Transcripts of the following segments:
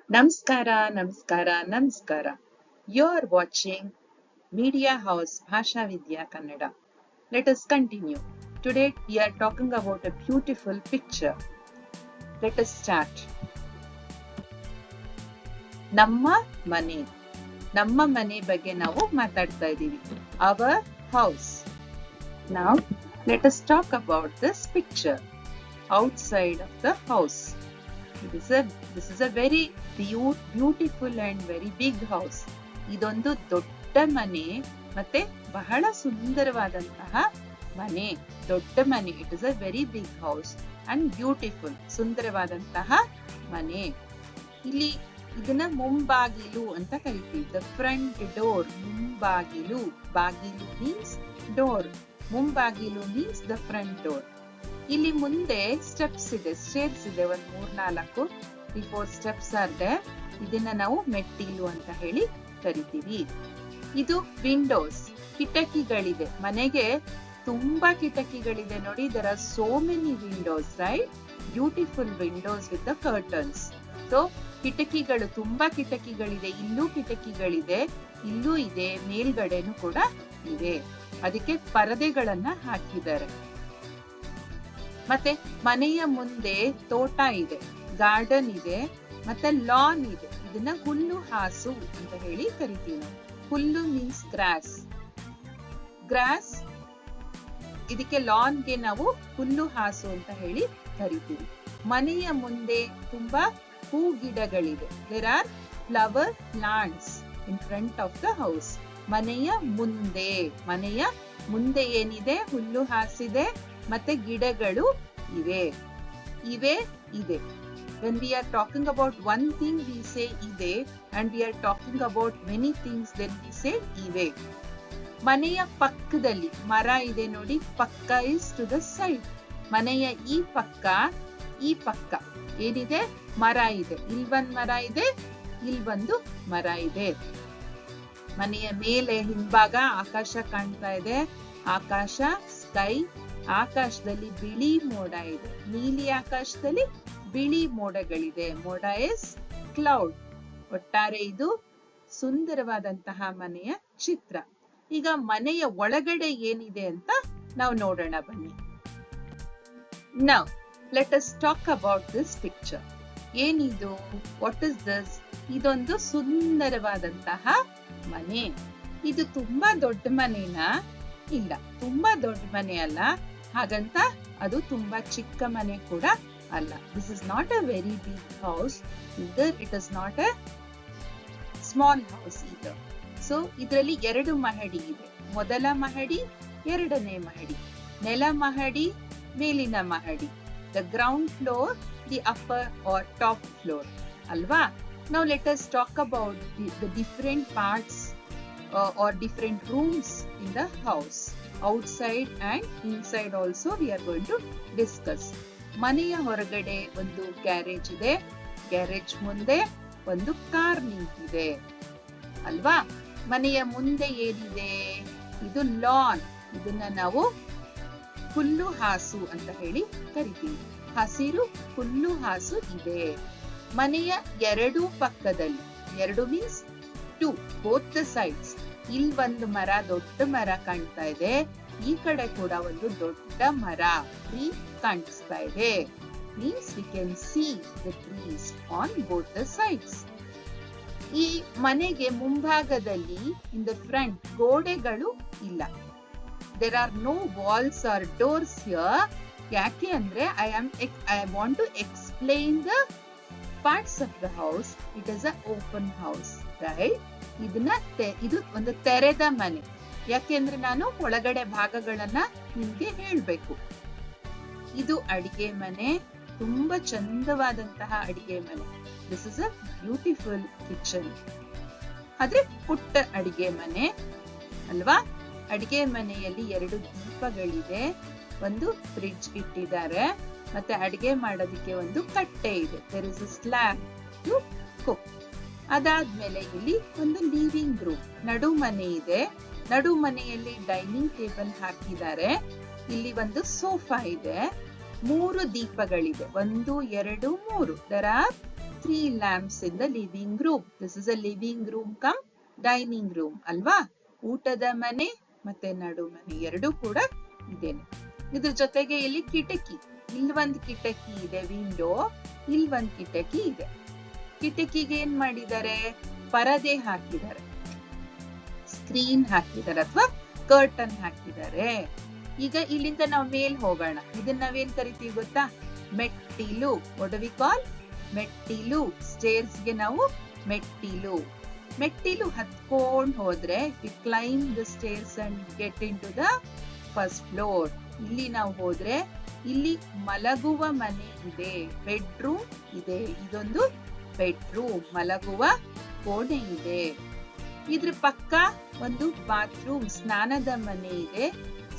ನಮಸ್ಕಾರ ನಮಸ್ಕಾರ ನಮಸ್ಕಾರ. You are watching Media House Bhasha Vidya Kannada. Let us continue. Today we are talking about a beautiful picture. Let us start. ನಮ್ಮ ಮನೆ ಬಗ್ಗೆ ನಾವು ಮಾತಾಡ್ತಾ ಇದ್ದೀವಿ. Our house. Now let us talk about this picture. Outside of the house. This is a very beautiful and very big house. ಇದೊಂದು ದೊಡ್ಡ ಮನೆ ಮತ್ತೆ ಬಹಳ ಸುಂದರವಾದಂತಹ ಮನೆ. ದೊಡ್ಡ ಮನೆ. It is a very big house and beautiful. ಸುಂದರವಾದಂತಹ ಮನೆ. ಇಲ್ಲಿ ಇದನ್ನ ಮುಂಬಾಗಿಲು ಅಂತ ಕರಿತೀವಿ. The front door. ಮುಂಬಾಗಿಲು. ಬಾಗಿಲು ಮೀನ್ಸ್ ಡೋರ್. ಮುಂಬಾಗಿಲು ಮೀನ್ಸ್ ದ ಫ್ರಂಟ್ ಡೋರ್. ಇಲ್ಲಿ ಮುಂದೆ ಸ್ಟೆಪ್ಸ್ ಇದೆ, ಸ್ಟೇರ್ಸ್ ಇದೆ, ಒಂದ್ 3-4 4 ಸ್ಟೆಪ್ಸ್ ಆದ್ರೆ ಇದನ್ನ ನಾವು ಮೆಟ್ಟಿಲು ಅಂತ ಹೇಳಿ ಕರಿತೀವಿ. ಇದು ವಿಂಡೋಸ್, ಕಿಟಕಿಗಳಿದೆ. ಮನೆಗೆ ತುಂಬಾ ಕಿಟಕಿಗಳಿದೆ ನೋಡಿ. there are so many windows, right? Beautiful windows with the curtains. So ಕಿಟಕಿಗಳು, ತುಂಬಾ ಕಿಟಕಿಗಳಿದೆ. ಇಲ್ಲೂ ಕಿಟಕಿಗಳಿದೆ, ಇಲ್ಲೂ ಇದೆ, ಮೇಲ್ಗಡೆನೂ ಕೂಡ ಇದೆ. ಅದಕ್ಕೆ ಪರದೆಗಳನ್ನ ಹಾಕಿದ್ದಾರೆ. ಮತ್ತೆ ಮನೆಯ ಮುಂದೆ ತೋಟ ಇದೆ, ಗಾರ್ಡನ್ ಇದೆ, ಮತ್ತೆ ಲಾನ್ ಇದೆ. ಇದನ್ನ ಹುಲ್ಲು ಹಾಸು ಅಂತ ಹೇಳಿ ಕರಿತೀವಿ. ಹುಲ್ಲು ಮೀನ್ಸ್ ಗ್ರಾಸ್. ಗ್ರಾಸ್. ಇದಕ್ಕೆ ಲಾನ್ಗೆ ನಾವು ಹುಲ್ಲು ಹಾಸು ಅಂತ ಹೇಳಿ ಕರಿತೀವಿ. ಮನೆಯ ಮುಂದೆ ತುಂಬಾ ಹೂ ಗಿಡಗಳಿದೆ. There are flower plants in front of the house. ಮನೆಯ ಮುಂದೆ ಏನಿದೆ? ಹುಲ್ಲು ಹಾಸಿದೆ ಮತ್ತೆ ಗಿಡಗಳು ಇವೆ. When we are talking about one thing we say ಇದೆ, and we are talking about many things then we say ಇವೆ. ಮನೆಯ ಪಕ್ಕದಲ್ಲಿ ಮರ ಇದೆ ನೋಡಿ. ಪಕ್ಕ is to the side. ಮನೆಯ ಈ ಪಕ್ಕ ಏನಿದೆ? ಮರ ಇದೆ. ಇಲ್ವೊಂದ್ ಮರ ಇದೆ, ಇಲ್ವೊಂದು ಮರ ಇದೆ. ಮನೆಯ ಮೇಲೆ ಹಿಂಭಾಗ ಆಕಾಶ ಕಾಣ್ತಾ ಇದೆ. ಆಕಾಶ, ಸ್ಕೈ. ಆಕಾಶದಲ್ಲಿ ಬಿಳಿ ಮೋಡ ಇದೆ. ನೀಲಿ ಆಕಾಶದಲ್ಲಿ ಬಿಳಿ ಮೋಡಗಳಿದೆ. ಮೋಡ ಇಸ್ ಕ್ಲೌಡ್. ಒಟ್ಟಾರೆ ಇದು ಸುಂದರವಾದಂತಹ ಮನೆಯ ಚಿತ್ರ. ಈಗ ಮನೆಯ ಒಳಗಡೆ ಏನಿದೆ ಅಂತ ನಾವು ನೋಡೋಣ ಬನ್ನಿ. Now let us talk about this picture. ಏನಿದು? What is this? ಇದೊಂದು ಸುಂದರವಾದಂತಹ ಮನೆ. ಇದು ತುಂಬಾ ದೊಡ್ಡ ಮನೆನಾ? ಇಲ್ಲ, ತುಂಬಾ ದೊಡ್ಡ ಮನೆ ಅಲ್ಲ. ಹಾಗಂತ ಅದು ತುಂಬಾ ಚಿಕ್ಕ ಮನೆ ಕೂಡ ಅಲ್ಲ. This is not a very big house either. It is not a small house either. So ಇದರಲ್ಲಿ 2 ಮಹಡಿ ಇದೆ. ಮೊದಲ ಮಹಡಿ, ಎರಡನೇ ಮಹಡಿ. ನೆಲ ಮಹಡಿ, ಮೇಲಿನ ಮಹಡಿ. The ground floor, the upper or top floor. ಅಲ್ವಾ? Now let us talk about the different parts or different rooms in the house. Outside and inside also we are going to discuss. ಮನೆಯ ಹೊರಗಡೆ ಒಂದು garage ಇದೆ. Garage ಮುಂದೆ ಒಂದು car ನಿಂತಿದೆ ಅಲ್ವಾ? ಮನೆಯ ಮುಂದೆ ಏನಿದೆ? ಇದು ಲಾನ್. ಇದನ್ನ ನಾವು ಹುಲ್ಲು ಹಾಸು ಅಂತ ಹೇಳಿ ಕರಿತೀವಿ. ಹಸಿರು ಹುಲ್ಲು ಹಾಸು ಇದೆ. ಮನೆಯ ಎರಡೂ ಪಕ್ಕದಲ್ಲಿ, ಎರಡು ಮೀನ್ಸ್ 2, both the sides. ಇಲ್ವೊಂದು ಮರ, ದೊಡ್ಡ ಮರ ಕಾಣ್ತಾ ಇದೆ. ಈ ಕಡೆ ಕೂಡ ಒಂದು ದೊಡ್ಡ ಮರ, ಟ್ರೀ ಕಾಣಿಸ್ತಾ ಇದೆ. Means we can see the trees on both the sides. ಈ ಮನೆಗೆ ಮುಂಭಾಗದಲ್ಲಿ in the front ಗೋಡೆಗಳು ಇಲ್ಲ. There are no walls or doors here. ಯಾಕೆ ಅಂದ್ರೆ I want to explain the parts of the house. It is an open house, right? ಇದು ಒಂದು ತೆರೆದ ಮನೆ. ಯಾಕೆಂದ್ರೆ ನಾನು ಒಳಗಡೆ ಭಾಗಗಳನ್ನ ನಿಮ್ಗೆ ಹೇಳ್ಬೇಕು. ಇದು ಅಡಿಗೆ ಮನೆ. ತುಂಬಾ ಚಂದವಾದಂತಹ ಅಡಿಗೆ ಮನೆ. This is a beautiful kitchen. ಆದ್ರೆ ಪುಟ್ಟ ಅಡಿಗೆ ಮನೆ ಅಲ್ವಾ? ಅಡಿಗೆ ಮನೆಯಲ್ಲಿ 2 ದೀಪಗಳಿದೆ. ಒಂದು ಫ್ರಿಡ್ಜ್ ಇಟ್ಟಿದ್ದಾರೆ. ಮತ್ತೆ ಅಡಿಗೆ ಮಾಡೋದಕ್ಕೆ ಒಂದು ಕಟ್ಟೆ ಇದೆ. there is a slab to cook. ಅದಾದ್ಮೇಲೆ ಇಲ್ಲಿ ಒಂದು ಲಿವಿಂಗ್ ರೂಮ್, ನಡು ಮನೆ ಇದೆ. ನಡು ಮನೆಯಲ್ಲಿ ಡೈನಿಂಗ್ ಟೇಬಲ್ ಹಾಕಿದ್ದಾರೆ. ಇಲ್ಲಿ ಒಂದು ಸೋಫಾ ಇದೆ. 3 ದೀಪಗಳಿದೆ. 1, 2, 3. there are 3 lamps in the living room. This is a living room come dining room ಅಲ್ವಾ? ಊಟದ ಮನೆ ಮತ್ತೆ ನಡು ಮನೆ ಎರಡೂ ಕೂಡ ಇದೇನೆ. ಇದ್ರ ಜೊತೆಗೆ ಇಲ್ಲಿ ಕಿಟಕಿ, ಇಲ್ಲೊಂದು ಕಿಟಕಿ ಇದೆ, ವಿಂಡೋ, ಇಲ್ಲೊಂದು ಕಿಟಕಿ ಇದೆ. ಕಿಟಕಿಗೆ ಏನ್ ಮಾಡಿದ್ದಾರೆ? ಪರದೆ ಹಾಕಿದ್ದಾರೆ, ಸ್ಕ್ರೀನ್ ಹಾಕಿದ್ದಾರೆ ಅಥವಾ ಕರ್ಟನ್ ಹಾಕಿದ್ದಾರೆ. ಈಗ ಇಲ್ಲಿಂದ ನಾವು ಮೇಲ್ ಹೋಗೋಣ. ಇದನ್ನ ನಾವೇನ್ ಕರಿತೀವಿ ಗೊತ್ತಾ? ಮೆಟ್ಟಿಲು. What do we call? ಮೆಟ್ಟಿಲು. ಸ್ಟೇರ್ಸ್ ಗೆ ನಾವು ಮೆಟ್ಟಿಲು. ಮೆಟ್ಟಿಲು ಹತ್ಕೊಂಡ್ ಹೋದ್ರೆ we climb the stairs and get into the first floor. ಇಲ್ಲಿ ನಾವು ಹೋದ್ರೆ ಇಲ್ಲಿ ಮಲಗುವ ಮನೆ ಇದೆ, ಬೆಡ್ರೂಮ್ ಇದೆ. ಇದೊಂದು ಬೆಡ್ರೂಮ್, ಮಲಗುವ ಕೋಣೆ ಇದೆ. ಇದ್ರ ಪಕ್ಕ ಒಂದು ಬಾತ್ರೂಮ್, ಸ್ನಾನದ ಮನೆ ಇದೆ,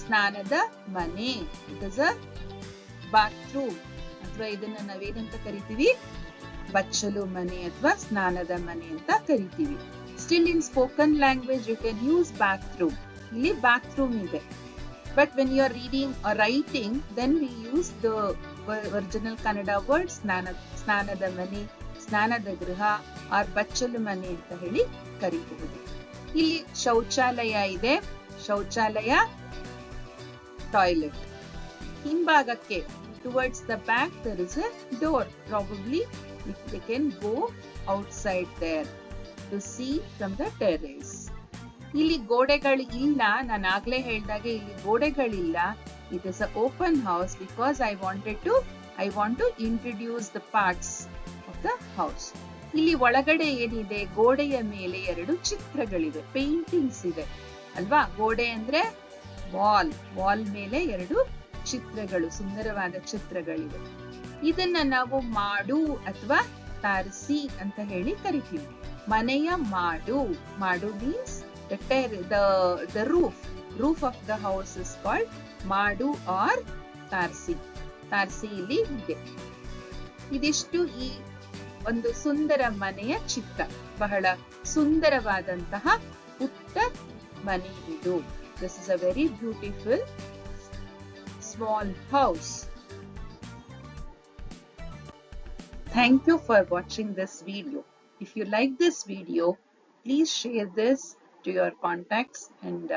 ಸ್ನಾನದ ಮನೆ. ಇಟ್ ಇಸ್ ಅ ಬಾತ್ರೂಮ್, ಅಥವಾ ಇದನ್ನ ನಾವೇನಂತ ಕರಿತೀವಿ? ಬಚ್ಚಲು ಮನೆ ಅಥವಾ ಸ್ನಾನದ ಮನೆ ಅಂತ ಕರಿತೀವಿ. Still in spoken language you can use bathroom. ಇಲ್ಲಿ ಬಾತ್ರೂಮ್ ಇದೆ. But when you are reading or writing then we use the original Kannada word ಸ್ನಾನದ ಮನೆ, ಸ್ನಾನದ ಗೃಹ ಆರ್ ಬಚ್ಚಲು ಮನೆ ಅಂತ ಹೇಳಿ ಕರೀಬಹುದು. ಇಲ್ಲಿ ಶೌಚಾಲಯ ಇದೆ, ಶೌಚಾಲಯ toilet. ಹಿಂಭಾಗಕ್ಕೆ towards the back there is a door. Probably if they can go outside there to see from the terrace. ಇಲ್ಲಿ ಗೋಡೆಗಳು ಇಲ್ಲ, ನಾನು ಆಗ್ಲೇ ಹೇಳ್ದಾಗೆ ಇಲ್ಲಿ ಗೋಡೆಗಳಿಲ್ಲ. It is a open house because I want to introduce the parts of the house. ಇಲ್ಲಿ ಒಳಗಡೆ ಏನಿದೆ? ಗೋಡೆಯ ಮೇಲೆ 2 ಚಿತ್ರಗಳಿವೆ, ಪೇಂಟಿಂಗ್ಸ್ ಇದೆ ಅಲ್ವಾ? ಗೋಡೆ ಅಂದ್ರೆ ವಾಲ್ ಮೇಲೆ 2 ಚಿತ್ರಗಳು, ಸುಂದರವಾದ ಚಿತ್ರಗಳಿವೆ. ಇದನ್ನ ನಾವು ಮಾಡು ಅಥವಾ ತಾರಸಿ ಅಂತ ಹೇಳಿ ಕರಿತೀವಿ. ಮನೆಯ ಮಾಡು. ಮಾಡು means the roof of the house is called ಮಾಡು or ತಾರಸಿ. ತಾರಸಿ ಇಲ್ಲಿ ಇದೆ. ಇದಿಷ್ಟು ಈ ಒಂದು ಸುಂದರ ಮನೆಯ ಚಿತ್ರ. ಬಹಳ ಸುಂದರವಾದಂತಹ ಪುಟ್ಟ ಮನೆ ಇದು. This is a very beautiful small house. Thank you for watching this video. If you like this video, please share this to your contacts and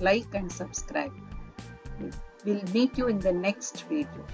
like and subscribe. We'll meet you in the next video.